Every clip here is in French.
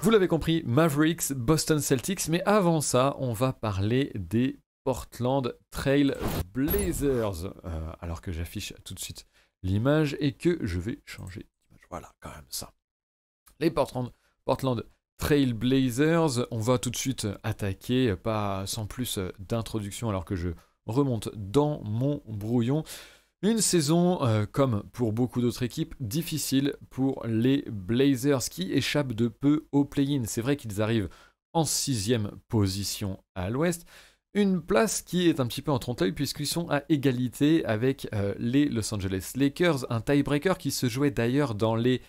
Vous l'avez compris, Mavericks, Boston Celtics, mais avant ça, on va parler des Portland Trail Blazers. Alors que j'affiche tout de suite l'image et que je vais changer d'image. Voilà, quand même ça. Les Portland Trail Blazers, on va tout de suite attaquer, pas sans plus d'introduction alors que je remonte dans mon brouillon. Une saison, comme pour beaucoup d'autres équipes, difficile pour les Blazers qui échappent de peu au play-in. C'est vrai qu'ils arrivent en 6e position à l'ouest. Une place qui est un petit peu en trompe-l'œil puisqu'ils sont à égalité avec les Los Angeles Lakers. Un tiebreaker qui se jouait d'ailleurs dans les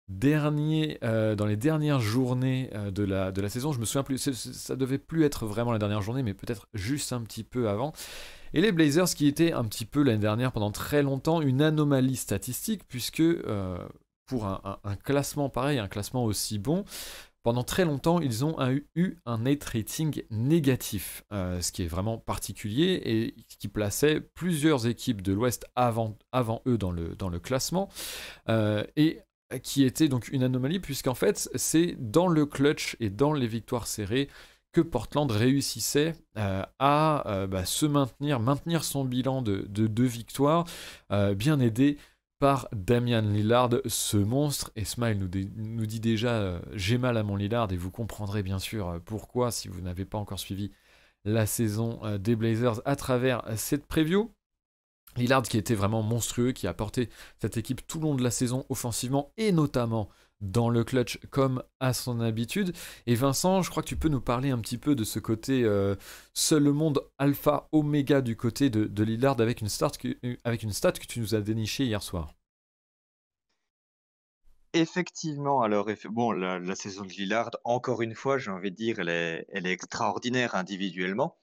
dernières journées de la saison. Je me souviens plus, ça devait plus être vraiment la dernière journée, mais peut-être juste un petit peu avant. Et les Blazers qui étaient un petit peu l'année dernière pendant très longtemps une anomalie statistique puisque pour un classement pareil, un classement aussi bon, pendant très longtemps ils ont eu un net rating négatif, ce qui est vraiment particulier et qui plaçait plusieurs équipes de l'Ouest avant eux dans le classement et qui était donc une anomalie puisqu'en fait c'est dans le clutch et dans les victoires serrées que Portland réussissait à se maintenir son bilan de 2 victoires, bien aidé par Damian Lillard, ce monstre. Et Smile nous dit déjà j'ai mal à mon Lillard, et vous comprendrez bien sûr pourquoi si vous n'avez pas encore suivi la saison des Blazers à travers cette preview. Lillard qui était vraiment monstrueux, qui a porté cette équipe tout le long de la saison offensivement et notamment dans le clutch comme à son habitude. Et Vincent, je crois que tu peux nous parler un petit peu de ce côté seul le monde alpha oméga du côté de Lillard avec une stat que tu nous as dénichée hier soir. Effectivement, alors bon, la saison de Lillard, encore une fois, j'ai envie de dire, elle est extraordinaire individuellement.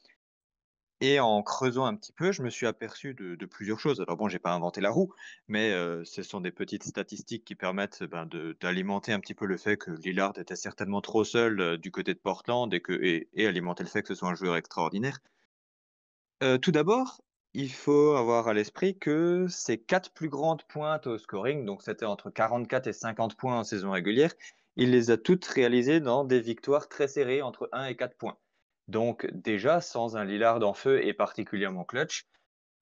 Et en creusant un petit peu, je me suis aperçu de plusieurs choses. Alors bon, j'ai pas inventé la roue, mais ce sont des petites statistiques qui permettent d'alimenter un petit peu le fait que Lillard était certainement trop seul du côté de Portland et alimenter le fait que ce soit un joueur extraordinaire. Tout d'abord, il faut avoir à l'esprit que ses 4 plus grandes pointes au scoring, donc c'était entre 44 et 50 points en saison régulière, il les a toutes réalisées dans des victoires très serrées entre 1 et 4 points. Donc déjà, sans un Lillard en feu et particulièrement clutch,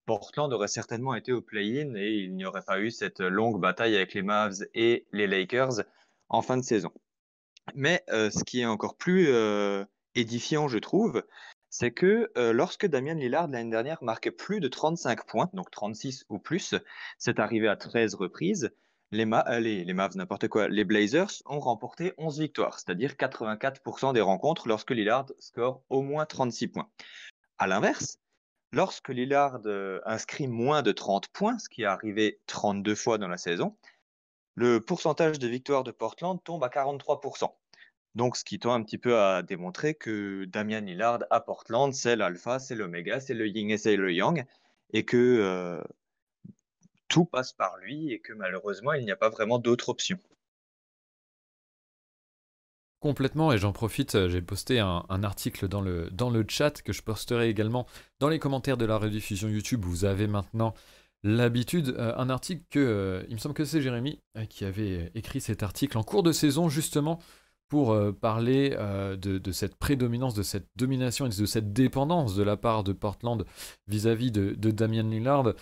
Portland aurait certainement été au play-in et il n'y aurait pas eu cette longue bataille avec les Mavs et les Lakers en fin de saison. Mais ce qui est encore plus édifiant, je trouve, c'est que lorsque Damian Lillard l'année dernière marquait plus de 35 points, donc 36 ou plus, c'est arrivé à 13 reprises, les Mavs, n'importe quoi, les Blazers ont remporté 11 victoires, c'est-à-dire 84% des rencontres lorsque Lillard score au moins 36 points. À l'inverse, lorsque Lillard inscrit moins de 30 points, ce qui est arrivé 32 fois dans la saison, le pourcentage de victoires de Portland tombe à 43%. Donc, ce qui tend un petit peu à démontrer que Damian Lillard à Portland, c'est l'alpha, c'est l'oméga, c'est le yin et c'est le yang, et que tout passe par lui et que malheureusement, il n'y a pas vraiment d'autre option. Complètement, et j'en profite, j'ai posté un article dans le chat que je posterai également dans les commentaires de la rediffusion YouTube. Vous avez maintenant l'habitude, un article que, il me semble que c'est Jérémy qui avait écrit cet article en cours de saison justement pour parler de cette prédominance, de cette domination et de cette dépendance de la part de Portland vis-à-vis de Damian Lillard,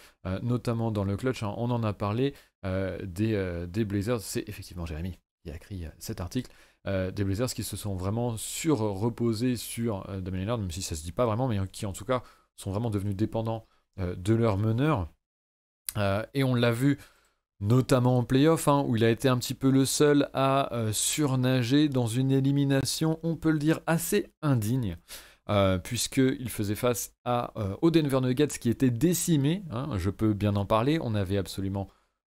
notamment dans le clutch, hein. On en a parlé des Blazers, c'est effectivement Jérémy qui a écrit cet article. Des Blazers qui se sont vraiment reposés sur Damian Lillard, même si ça se dit pas vraiment, mais qui en tout cas sont vraiment devenus dépendants de leur meneur. Et on l'a vu notamment en playoff, hein, où il a été un petit peu le seul à surnager dans une élimination, on peut le dire, assez indigne. Puisqu'il faisait face aux Denver Nuggets qui étaient décimés, hein, je peux bien en parler, on n'avait absolument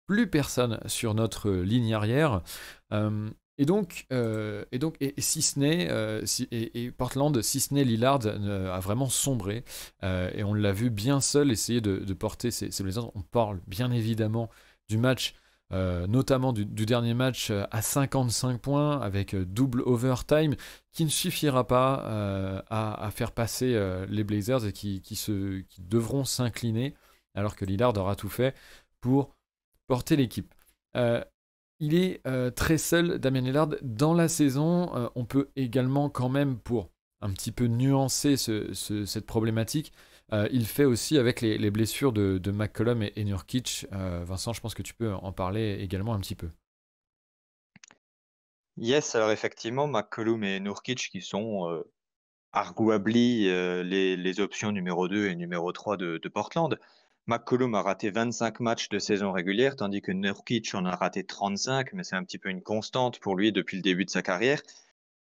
plus personne sur notre ligne arrière. Si ce n'est Portland, si ce n'est Lillard, a vraiment sombré et on l'a vu bien seul essayer de porter ces Blazers. On parle bien évidemment du match, notamment du dernier match à 55 points avec double overtime qui ne suffira pas à faire passer les Blazers et qui devront s'incliner alors que Lillard aura tout fait pour porter l'équipe. il est très seul, Damian Lillard, dans la saison. On peut également quand même, pour un petit peu nuancer cette problématique, il fait aussi avec les blessures de McCollum et Nurkic. Vincent, je pense que tu peux en parler également un petit peu. Yes, alors effectivement, McCollum et Nurkic qui sont arguably les options numéro 2 et numéro 3 de Portland. McCollum a raté 25 matchs de saison régulière, tandis que Nurkic en a raté 35, mais c'est un petit peu une constante pour lui depuis le début de sa carrière,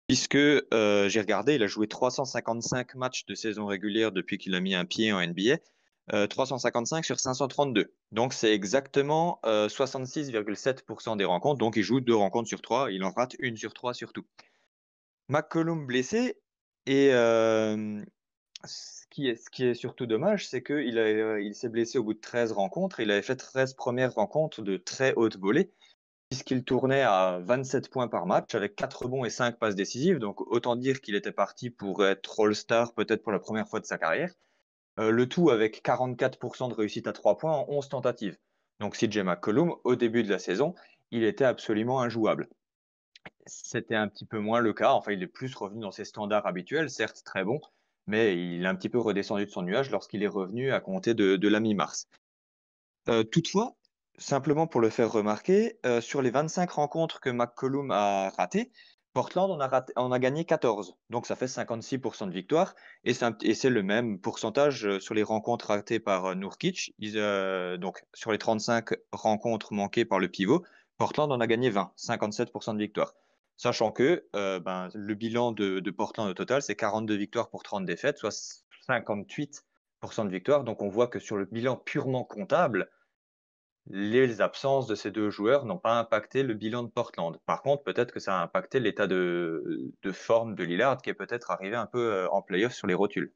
puisque j'ai regardé, il a joué 355 matchs de saison régulière depuis qu'il a mis un pied en NBA, 355 sur 532. Donc c'est exactement 66,7% des rencontres, donc il joue 2 rencontres sur 3, il en rate une sur 3 surtout. McCollum blessé, et ce qui est surtout dommage, c'est qu'il s'est blessé au bout de 13 rencontres. Il avait fait 13 premières rencontres de très haute volée, puisqu'il tournait à 27 points par match avec 4 rebonds et 5 passes décisives. Donc autant dire qu'il était parti pour être All-Star peut-être pour la première fois de sa carrière. Le tout avec 44% de réussite à 3 points en 11 tentatives. Donc CJ McCollum, au début de la saison, il était absolument injouable. C'était un petit peu moins le cas. Enfin, il est plus revenu dans ses standards habituels, certes très bon, mais il est un petit peu redescendu de son nuage lorsqu'il est revenu à compter de la mi-mars. Toutefois, simplement pour le faire remarquer, sur les 25 rencontres que McCollum a ratées, Portland en a gagné 14. Donc ça fait 56% de victoire. Et c'est le même pourcentage sur les rencontres ratées par Nurkic. Donc sur les 35 rencontres manquées par le pivot, Portland en a gagné 20, 57% de victoire. Sachant que le bilan de Portland au total, c'est 42 victoires pour 30 défaites, soit 58% de victoire. Donc on voit que sur le bilan purement comptable, les absences de ces 2 joueurs n'ont pas impacté le bilan de Portland. Par contre, peut-être que ça a impacté l'état de forme de Lillard, qui est peut-être arrivé un peu en playoff sur les rotules.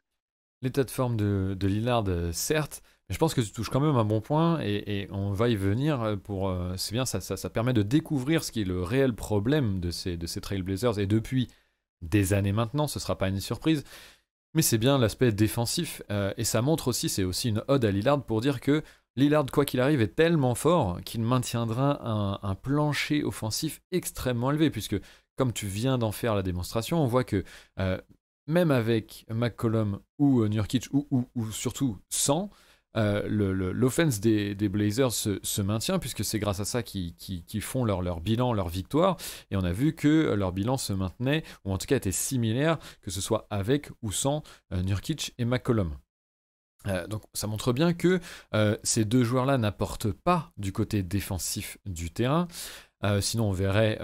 L'état de forme de Lillard, certes, mais je pense que tu touches quand même un bon point et on va y venir. C'est bien, ça permet de découvrir ce qui est le réel problème de ces Trailblazers, et depuis des années maintenant, ce ne sera pas une surprise. Mais c'est bien l'aspect défensif, et ça montre aussi, c'est aussi une ode à Lillard pour dire que Lillard, quoi qu'il arrive, est tellement fort qu'il maintiendra un plancher offensif extrêmement élevé, puisque comme tu viens d'en faire la démonstration, on voit que même avec McCollum ou Nurkic, ou surtout sans, l'offense des Blazers se maintient, puisque c'est grâce à ça qu'ils font leur bilan, leur victoire. Et on a vu que leur bilan se maintenait, ou en tout cas était similaire, que ce soit avec ou sans Nurkic et McCollum. Donc ça montre bien que ces 2 joueurs-là n'apportent pas du côté défensif du terrain. Sinon, on verrait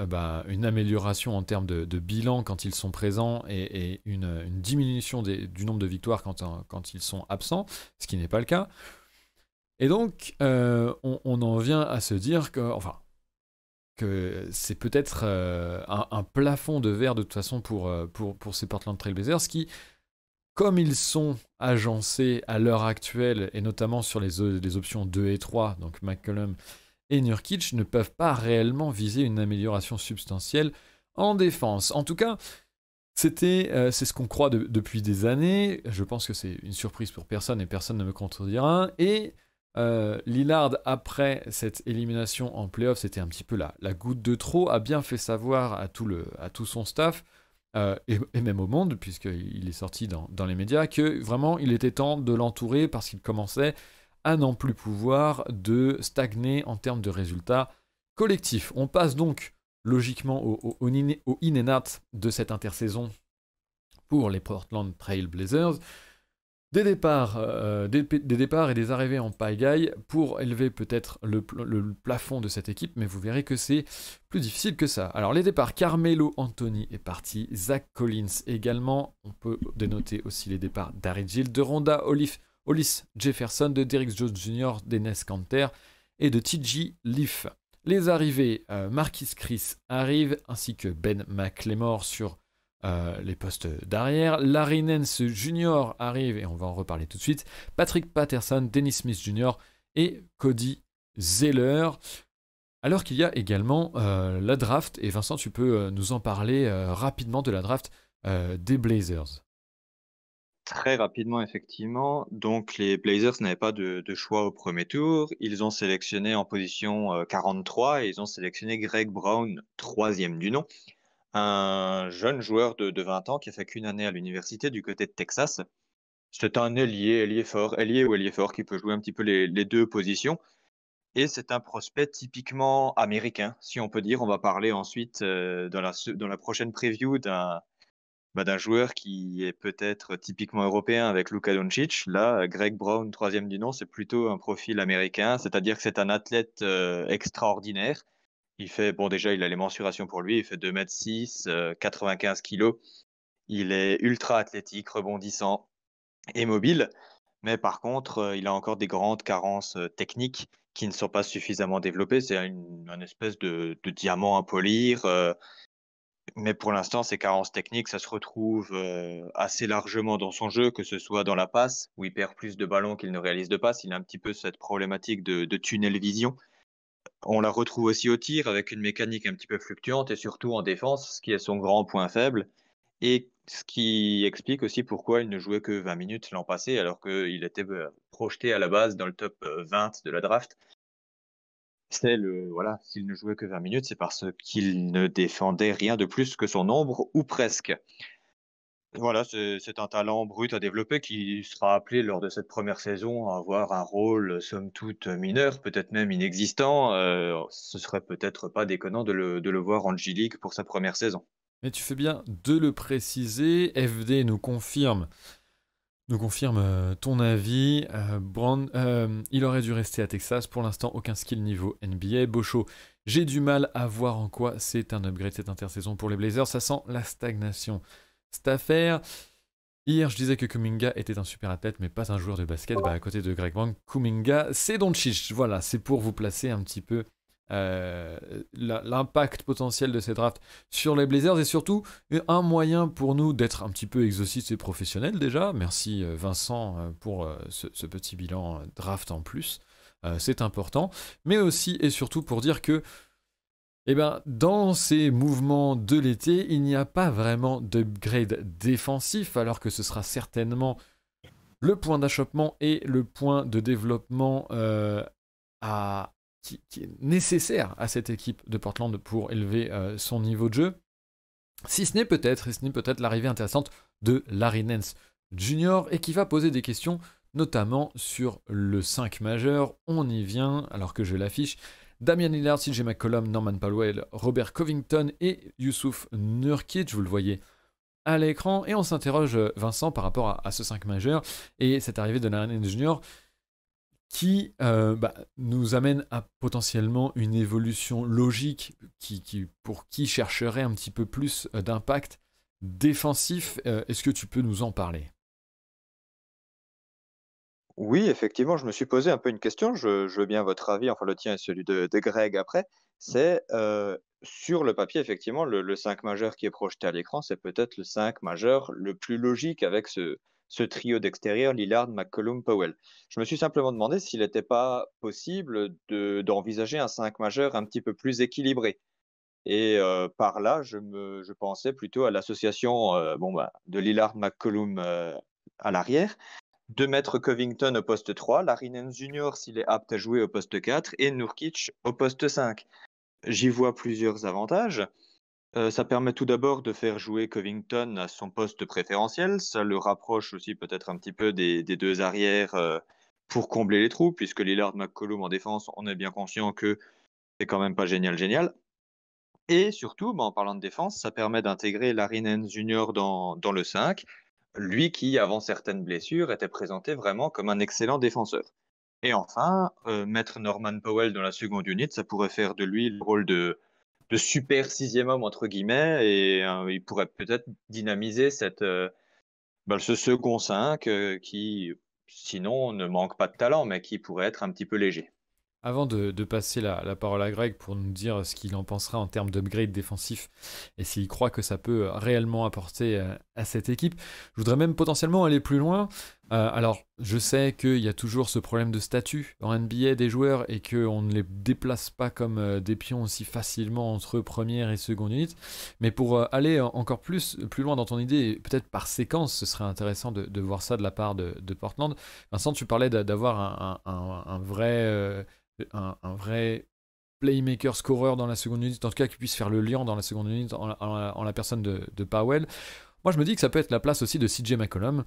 une amélioration en termes de bilan quand ils sont présents, et une diminution du nombre de victoires quand ils sont absents, ce qui n'est pas le cas. Et donc, on en vient à se dire que c'est peut-être un plafond de verre de toute façon pour ces Portland Trailblazers qui, comme ils sont agencés à l'heure actuelle, et notamment sur les options 2 et 3, donc McCollum et Nurkic, ne peuvent pas réellement viser une amélioration substantielle en défense. En tout cas, c'est ce qu'on croit depuis des années. Je pense que c'est une surprise pour personne, et personne ne me contredira. Et Lillard, après cette élimination en playoff, c'était un petit peu la goutte de trop, a bien fait savoir à tout son staff, et même au monde, puisqu'il est sorti dans les médias, que vraiment il était temps de l'entourer, parce qu'il commençait à n'en plus pouvoir de stagner en termes de résultats collectifs. On passe donc logiquement au in and out de cette intersaison pour les Portland Trail Blazers. Des départs et des arrivées en pagaille pour élever peut-être le plafond de cette équipe, mais vous verrez que c'est plus difficile que ça. Alors les départs, Carmelo Anthony est parti, Zach Collins également, on peut dénoter aussi les départs d'Harry Gill, de Ronda Hollis Jefferson, de Derrick Jones Jr., d'Enes Kanter et de TJ Leaf. Les arrivées, Marquise Chris arrive, ainsi que Ben McLemore sur les postes d'arrière. Larry Nance Jr. arrive, et on va en reparler tout de suite. Patrick Patterson, Dennis Smith Jr. et Cody Zeller. Alors qu'il y a également la draft, et Vincent, tu peux nous en parler rapidement de la draft des Blazers. Très rapidement, effectivement. Donc, les Blazers n'avaient pas de choix au premier tour. Ils ont sélectionné en position 43 et ils ont sélectionné Greg Brown, troisième du nom, un jeune joueur de 20 ans qui a fait qu'une année à l'université du côté de Texas. C'est un ailier fort, ailier ou ailier fort qui peut jouer un petit peu les deux positions. Et c'est un prospect typiquement américain, si on peut dire. On va parler ensuite dans la prochaine preview d'un joueur qui est peut-être typiquement européen avec Luka Doncic. Là, Greg Brown, troisième du nom, c'est plutôt un profil américain, c'est-à-dire que c'est un athlète extraordinaire. Il fait, bon, déjà, il a les mensurations pour lui, il fait 2,6 m, 95 kilos. Il est ultra athlétique, rebondissant et mobile. Mais par contre, il a encore des grandes carences techniques qui ne sont pas suffisamment développées. C'est une espèce de diamant à polir. Mais pour l'instant, ces carences techniques, ça se retrouve assez largement dans son jeu, que ce soit dans la passe, où il perd plus de ballons qu'il ne réalise de passes. Il a un petit peu cette problématique de tunnel vision. On la retrouve aussi au tir, avec une mécanique un petit peu fluctuante, et surtout en défense, ce qui est son grand point faible. Et ce qui explique aussi pourquoi il ne jouait que 20 minutes l'an passé, alors qu'il était projeté à la base dans le top 20 de la draft. Voilà, s'il ne jouait que 20 minutes, c'est parce qu'il ne défendait rien de plus que son ombre, ou presque. Voilà, c'est un talent brut à développer qui sera appelé lors de cette première saison à avoir un rôle, somme toute, mineur, peut-être même inexistant. Ce serait peut-être pas déconnant de le voir en G-League pour sa première saison. Mais tu fais bien de le préciser. FD nous confirme ton avis. Il aurait dû rester à Texas. Pour l'instant, aucun skill niveau NBA. Bocho, j'ai du mal à voir en quoi c'est un upgrade cette intersaison pour les Blazers. Ça sent la stagnation. Cette affaire. Hier, je disais que Kuminga était un super athlète, mais pas un joueur de basket. Bah, à côté de Greg Brown, Kuminga, c'est Doncic. Voilà, c'est pour vous placer un petit peu l'impact potentiel de ces drafts sur les Blazers et surtout un moyen pour nous d'être un petit peu exhaustifs et professionnels déjà. Merci Vincent pour ce petit bilan draft en plus. C'est important. Mais aussi et surtout pour dire que dans ces mouvements de l'été, il n'y a pas vraiment d'upgrade défensif, alors que ce sera certainement le point d'achoppement et le point de développement qui est nécessaire à cette équipe de Portland pour élever son niveau de jeu. Si ce n'est peut-être l'arrivée intéressante de Larry Nance Jr. et qui va poser des questions, notamment sur le 5 majeur. On y vient, alors que je l'affiche. Damian Lillard, CJ McCollum, Norman Powell, Robert Covington et Youssouf Nurkic, vous le voyez à l'écran. Et on s'interroge, Vincent, par rapport à ce 5 majeur et cette arrivée de Larry Nance Jr. qui nous amène à potentiellement une évolution logique pour qui chercherait un petit peu plus d'impact défensif. Est-ce que tu peux nous en parler ? Oui, effectivement, je me suis posé un peu une question. Je veux bien votre avis, enfin le tien et celui de Greg après. C'est sur le papier, effectivement, le 5 majeur qui est projeté à l'écran, c'est peut-être le 5 majeur le plus logique avec ce trio d'extérieur, Lillard, McCollum, Powell. Je me suis simplement demandé s'il n'était pas possible d'envisager un 5 majeur un petit peu plus équilibré. Et par là, je pensais plutôt à l'association de Lillard, McCollum à l'arrière, de mettre Covington au poste 3, Larry Nance Jr. s'il est apte à jouer au poste 4 et Nurkic au poste 5. J'y vois plusieurs avantages. Ça permet tout d'abord de faire jouer Covington à son poste préférentiel. Ça le rapproche aussi peut-être un petit peu des deux arrières pour combler les trous, puisque Lillard McCollum en défense, on est bien conscient que c'est quand même pas génial. Et surtout, en parlant de défense, ça permet d'intégrer Larry Nance Jr. dans le 5, lui qui, avant certaines blessures, était présenté vraiment comme un excellent défenseur. Et enfin, mettre Norman Powell dans la seconde unit, ça pourrait faire de lui le rôle de super sixième homme, entre guillemets, et il pourrait peut-être dynamiser ce second 5 qui, sinon, ne manque pas de talent, mais qui pourrait être un petit peu léger. Avant de passer la parole à Greg pour nous dire ce qu'il en pensera en termes d'upgrade défensif et s'il croit que ça peut réellement apporter à cette équipe, je voudrais même potentiellement aller plus loin. Alors, je sais qu'il y a toujours ce problème de statut en NBA des joueurs et qu'on ne les déplace pas comme des pions aussi facilement entre première et seconde unité. Mais pour aller encore plus loin dans ton idée, et peut-être par séquence, ce serait intéressant de voir ça de la part de Portland. Vincent, tu parlais d'avoir un un vrai playmaker scoreur dans la seconde unité, en tout cas qui puisse faire le lien dans la seconde unité en la personne de Powell. Moi, je me dis que ça peut être la place aussi de CJ McCollum,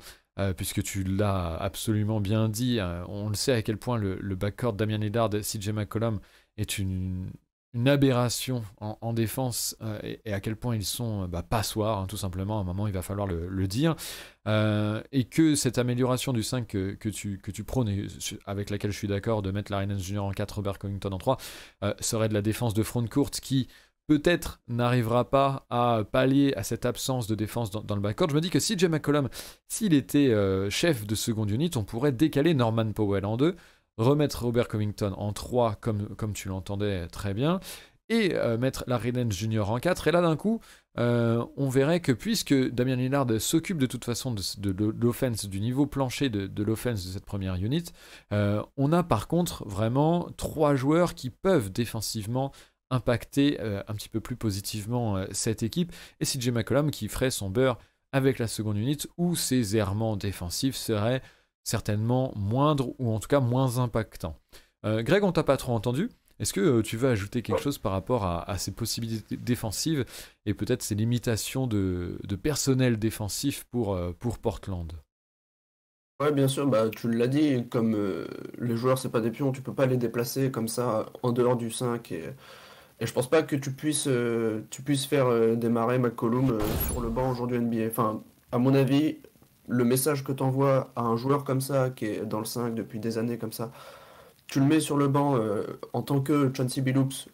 puisque tu l'as absolument bien dit. On le sait à quel point le backcourt Damian Lillard et CJ McCollum est une aberration en défense, et à quel point ils sont passoires, hein, tout simplement. À un moment, il va falloir le dire. Et que cette amélioration du 5 que tu prônes, et avec laquelle je suis d'accord, de mettre Larry Nance Jr. en 4, Robert Covington en 3, serait de la défense de front court qui peut-être n'arrivera pas à pallier à cette absence de défense dans le backcourt. Je me dis que si CJ McCollum, s'il était chef de seconde unit, on pourrait décaler Norman Powell en 2, remettre Robert Covington en 3 comme tu l'entendais très bien, et mettre Larry Nance Jr. en 4. Et là, d'un coup, on verrait que puisque Damian Lillard s'occupe de toute façon de l'offense, du niveau plancher de l'offense de cette première unit, on a par contre vraiment 3 joueurs qui peuvent défensivement impacter un petit peu plus positivement cette équipe, et CJ McCollum qui ferait son beurre avec la seconde unité, où ses errements défensifs seraient certainement moindres, ou en tout cas moins impactants. Greg, on t'a pas trop entendu. Est-ce que tu veux ajouter quelque chose par rapport à ces possibilités défensives et peut-être ces limitations de personnel défensif pour Portland? Ouais, bien sûr, bah, tu l'as dit, comme les joueurs, c'est pas des pions, tu peux pas les déplacer comme ça en dehors du 5. Et je pense pas que tu puisses faire démarrer McCollum sur le banc aujourd'hui NBA. Enfin, à mon avis, le message que tu envoies à un joueur comme ça, qui est dans le 5 depuis des années comme ça, tu le mets sur le banc en tant que Chauncey Billups,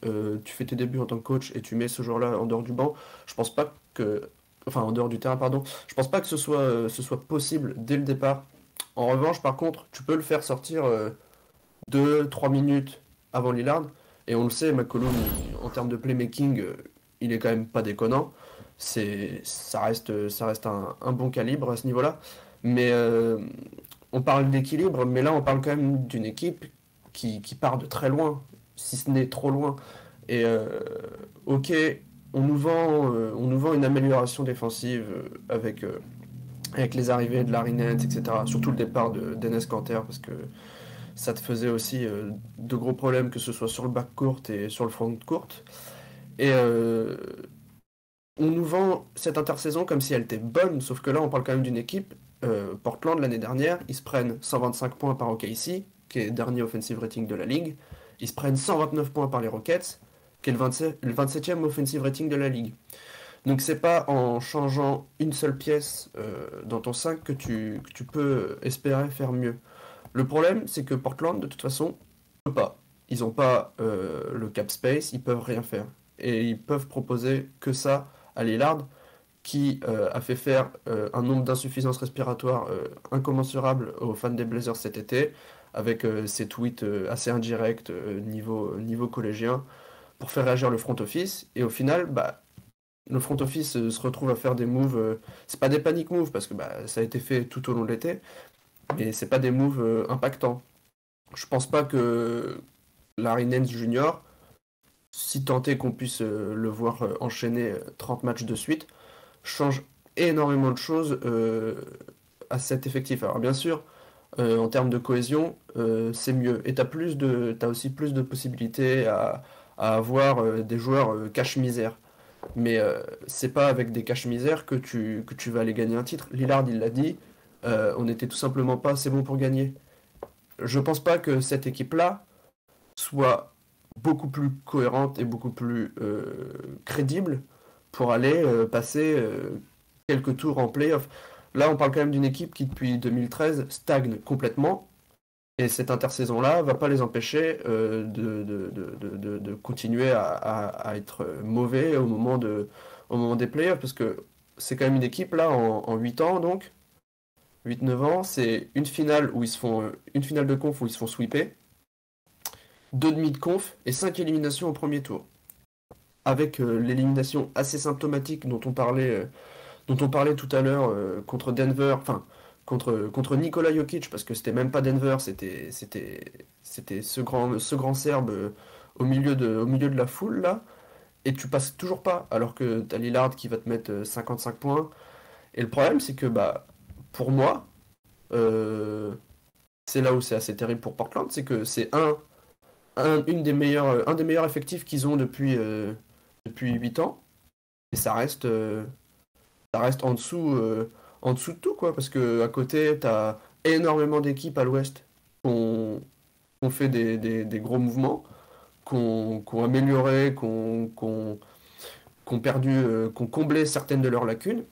tu fais tes débuts en tant que coach et tu mets ce joueur-là en dehors du banc. Je pense pas que, enfin en dehors du terrain, pardon. Je pense pas que ce soit possible dès le départ. En revanche, par contre, tu peux le faire sortir 2-3 minutes avant Lillard. Et on le sait, McCollum, en termes de playmaking, il est quand même pas déconnant. Ça reste un bon calibre à ce niveau-là. Mais on parle d'équilibre, mais là on parle quand même d'une équipe qui part de très loin, si ce n'est trop loin. Et ok, on nous vend une amélioration défensive avec les arrivées de Larry Nance, etc. Surtout le départ d'Enes Kanter, parce que ça te faisait aussi de gros problèmes, que ce soit sur le backcourt et sur le front-court. Et on nous vend cette intersaison comme si elle était bonne, sauf que là on parle quand même d'une équipe. Portland l'année dernière, ils se prennent 125 points par OKC, qui est dernier offensive rating de la ligue. Ils se prennent 129 points par les Rockets, qui est le 27e offensive rating de la ligue. Donc c'est pas en changeant une seule pièce dans ton 5 que tu peux espérer faire mieux. Le problème, c'est que Portland, de toute façon, ne peut pas. Ils n'ont pas le cap space, ils peuvent rien faire. Et ils peuvent proposer que ça à Lillard, qui a fait faire un nombre d'insuffisances respiratoires incommensurable aux fans des Blazers cet été, avec ses tweets assez indirects niveau collégien, pour faire réagir le front office. Et au final, bah, le front office se retrouve à faire des moves. C'est pas des panic moves, parce que bah, ça a été fait tout au long de l'été, mais c'est pas des moves impactants. Je pense pas que Larry Nance Jr., si tant est qu'on puisse le voir enchaîner 30 matchs de suite, change énormément de choses à cet effectif. Alors bien sûr, en termes de cohésion, c'est mieux. Et t'as aussi plus de possibilités à avoir des joueurs cache-misère. Mais c'est pas avec des cache-misère que tu vas aller gagner un titre. Lillard, il l'a dit, on n'était tout simplement pas assez bon pour gagner. Je pense pas que cette équipe-là soit beaucoup plus cohérente et beaucoup plus crédible pour aller passer quelques tours en playoff. Là, on parle quand même d'une équipe qui, depuis 2013, stagne complètement. Et cette intersaison-là va pas les empêcher de continuer à être mauvais au moment des playoffs. Parce que c'est quand même une équipe, là, en 8 ans, donc, 8-9 ans, c'est une finale une finale de conf où ils se font sweeper, 2 demi de conf et 5 éliminations au premier tour. Avec l'élimination assez symptomatique dont on parlait tout à l'heure contre Denver, enfin contre Nikola Jokic, parce que c'était même pas Denver, c'était ce grand Serbe au milieu de la foule là, et tu passes toujours pas, alors que t'as Lillard qui va te mettre 55 points. Et le problème, c'est que bah pour moi, euh, c'est là où c'est assez terrible pour Portland, c'est que c'est un des meilleurs effectifs qu'ils ont depuis 8 ans, et ça reste en dessous de tout, quoi, parce que à côté, t'as énormément d'équipes à l'ouest qui ont fait des gros mouvements, qui ont amélioré, qui ont perdu, qui ont comblé certaines de leurs lacunes.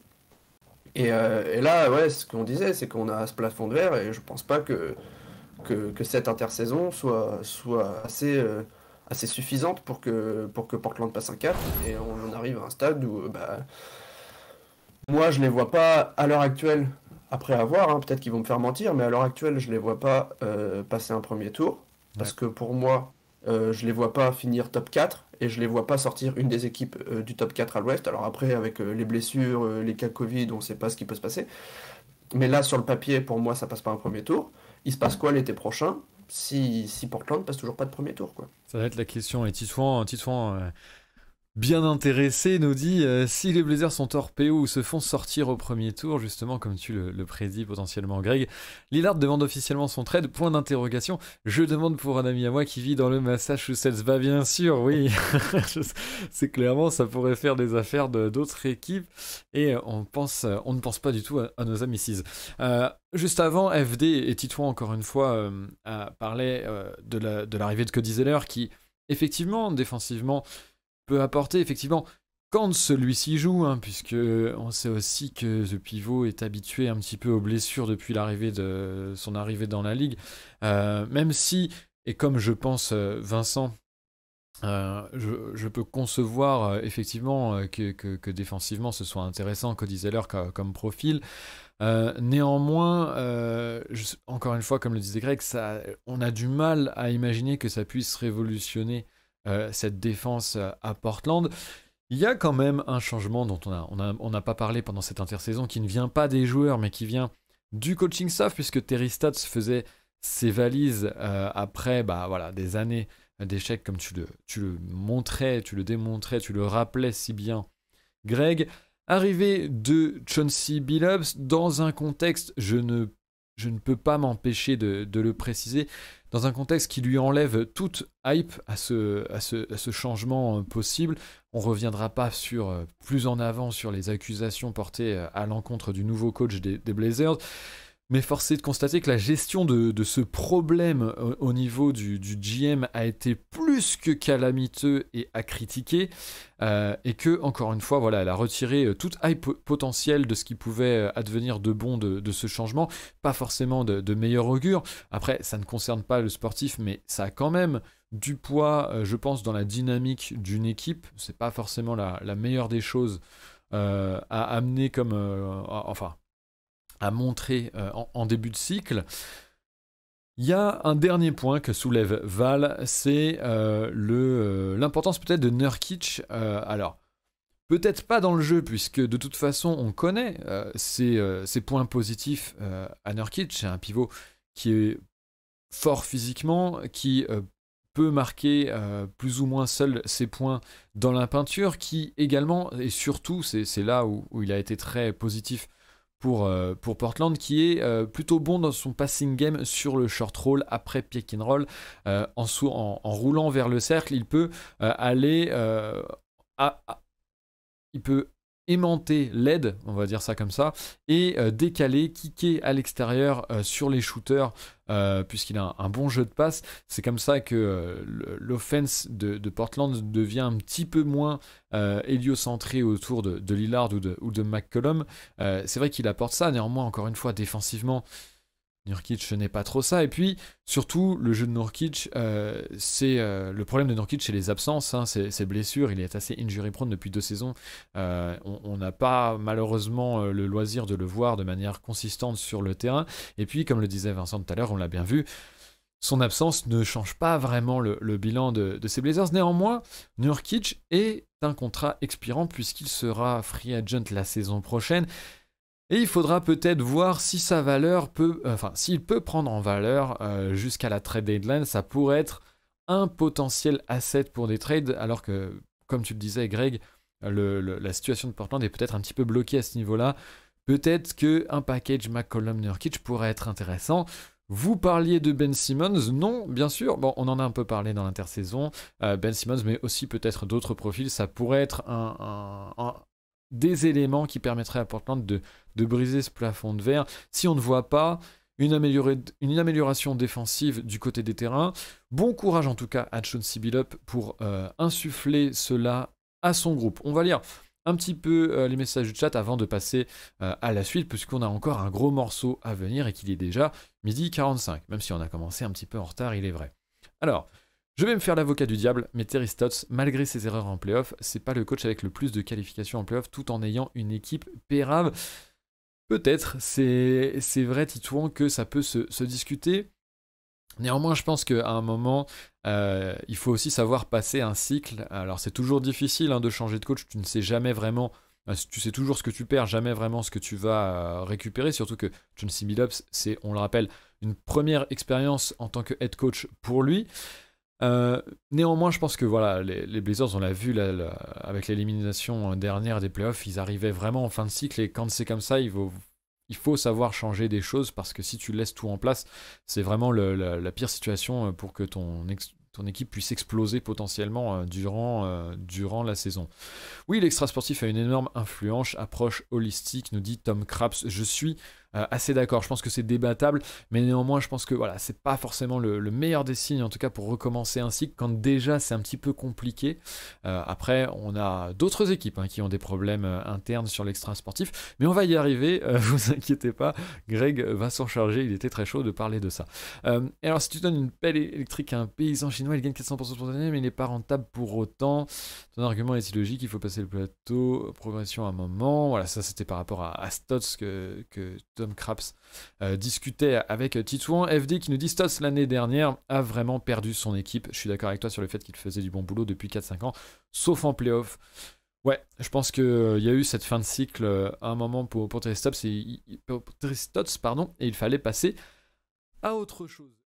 Et là, ouais, ce qu'on disait, c'est qu'on a ce plafond de verre, et je pense pas que cette intersaison soit assez suffisante pour que Portland passe un cap, et on en arrive à un stade où bah, moi, je les vois pas à l'heure actuelle, après avoir, hein, peut-être qu'ils vont me faire mentir, mais à l'heure actuelle, je les vois pas passer un premier tour. Ouais. Parce que pour moi, je les vois pas finir top 4 et je les vois pas sortir une des équipes du top 4 à l'ouest. Alors après, avec les blessures, les cas Covid, on sait pas ce qui peut se passer. Mais là, sur le papier, pour moi, ça passe pas un premier tour. Il se passe quoi l'été prochain si Portland passe toujours pas de premier tour, quoi. Ça va être la question. Et Titouan, bien intéressé, nous dit si les Blazers sont hors PO ou se font sortir au premier tour, justement, comme tu le prédis potentiellement, Greg. Lillard demande officiellement son trade, point d'interrogation. Je demande pour un ami à moi qui vit dans le Massachusetts. Bah, bien sûr, oui. C'est clairement, ça pourrait faire des affaires d'autres équipes. Et on ne pense pas du tout à nos amis Seas. Juste avant, FD et Titouan, encore une fois, parlaient de l'arrivée de Cody Zeller qui, effectivement, défensivement, peut apporter, effectivement, quand celui-ci joue, hein, puisque on sait aussi que The Pivot est habitué un petit peu aux blessures depuis son arrivée dans la ligue, même si, et comme je pense Vincent, je peux concevoir effectivement que défensivement ce soit intéressant Cody Zeller comme profil. Néanmoins, encore une fois, comme le disait Greg, on a du mal à imaginer que ça puisse révolutionner cette défense à Portland. Il y a quand même un changement dont on n'a pas parlé pendant cette intersaison, qui ne vient pas des joueurs, mais qui vient du coaching staff, puisque Terry Stotts faisait ses valises après voilà, des années d'échecs, comme tu le montrais, tu le démontrais, tu le rappelais si bien, Greg. Arrivé de Chauncey Billups dans un contexte, je ne peux pas m'empêcher de le préciser, dans un contexte qui lui enlève toute hype à ce changement possible. On ne reviendra pas plus en avant sur les accusations portées à l'encontre du nouveau coach des Blazers. Mais force est de constater que la gestion de ce problème au niveau du GM a été plus que calamiteux et à critiquer, et que, encore une fois, voilà, elle a retiré toute hype potentielle de ce qui pouvait advenir de bon de ce changement. Pas forcément de meilleur augure. Après, ça ne concerne pas le sportif, mais ça a quand même du poids, je pense, dans la dynamique d'une équipe. C'est pas forcément la meilleure des choses à amener comme... à montrer en début de cycle. Il y a un dernier point que soulève Val, c'est l'importance peut-être de Nurkic. Alors, peut-être pas dans le jeu, puisque de toute façon, on connaît ses points positifs à Nurkic. C'est un pivot qui est fort physiquement, qui peut marquer plus ou moins seul ses points dans la peinture, qui également, et surtout, c'est là où il a été très positif pour Portland, qui est plutôt bon dans son passing game sur le short roll après pick and roll, en roulant vers le cercle. Il peut aller il peut aimanter l'aide, on va dire ça comme ça, et décaler, kicker à l'extérieur sur les shooters, puisqu'il a un bon jeu de passe. C'est comme ça que l'offense de Portland devient un petit peu moins héliocentré autour de Lillard ou de McCollum. C'est vrai qu'il apporte ça, néanmoins, encore une fois, défensivement, Nurkic n'est pas trop ça. Et puis, surtout, le jeu de Nurkic, le problème de Nurkic, c'est les absences, hein, ses blessures. Il est assez injury prone depuis 2 saisons. On n'a pas, malheureusement, le loisir de le voir de manière consistante sur le terrain. Et puis, comme le disait Vincent tout à l'heure, on l'a bien vu, son absence ne change pas vraiment le bilan de ces Blazers. Néanmoins, Nurkic est un contrat expirant puisqu'il sera free agent la saison prochaine. Et il faudra peut-être voir si sa valeur peut, s'il peut prendre en valeur jusqu'à la trade deadline. Ça pourrait être un potentiel asset pour des trades, alors que, comme tu le disais, Greg, la situation de Portland est peut-être un petit peu bloquée à ce niveau-là. Peut-être qu'un package McCollum-Nurkic pourrait être intéressant. Vous parliez de Ben Simmons, non, bien sûr, bon, on en a un peu parlé dans l'intersaison, Ben Simmons, mais aussi peut-être d'autres profils, ça pourrait être des éléments qui permettraient à Portland de briser ce plafond de verre. Si on ne voit pas une amélioration défensive du côté des terrains, bon courage en tout cas à Chauncey Billups pour insuffler cela à son groupe. On va lire un petit peu les messages du chat avant de passer à la suite, puisqu'on a encore un gros morceau à venir et qu'il est déjà 12h45, même si on a commencé un petit peu en retard, il est vrai. Alors, je vais me faire l'avocat du diable, mais Terry Stotts, malgré ses erreurs en playoff, c'est pas le coach avec le plus de qualifications en playoff, tout en ayant une équipe pérave. Peut-être, c'est vrai, Titouan, que ça peut se discuter. Néanmoins, je pense qu'à un moment, il faut aussi savoir passer un cycle. Alors, c'est toujours difficile de changer de coach. Tu ne sais jamais vraiment, tu sais toujours ce que tu perds, jamais vraiment ce que tu vas récupérer. Surtout que Chauncey Billups, c'est, on le rappelle, une première expérience en tant que head coach pour lui. Néanmoins, je pense que voilà, les Blazers, on l'a vu là, avec l'élimination dernière des playoffs, ils arrivaient vraiment en fin de cycle. Et quand c'est comme ça, il faut savoir changer des choses, parce que si tu laisses tout en place, c'est vraiment la pire situation pour que ton équipe puisse exploser potentiellement durant la saison. Oui, l'extra sportif a une énorme influence, approche holistique, nous dit Tom Craps. Je suis assez d'accord, je pense que c'est débattable, mais néanmoins je pense que voilà, c'est pas forcément le meilleur des signes, en tout cas pour recommencer un cycle quand déjà c'est un petit peu compliqué. Après, on a d'autres équipes qui ont des problèmes internes sur l'extra sportif, mais on va y arriver, vous inquiétez pas, Greg va s'en charger, il était très chaud de parler de ça. Et alors, si tu donnes une pelle électrique à un paysan chinois, il gagne 400% spontané, mais il n'est pas rentable pour autant. Ton argument est illogique, il faut passer le plateau, progression à un moment. Voilà, ça c'était par rapport à Stotts que Tom Craps discutait avec Titouan. FD qui nous dit Stotts l'année dernière a vraiment perdu son équipe. Je suis d'accord avec toi sur le fait qu'il faisait du bon boulot depuis 4-5 ans, sauf en playoff. Ouais, je pense qu'il y a eu cette fin de cycle à un moment pour Terry Stotts, et il fallait passer à autre chose.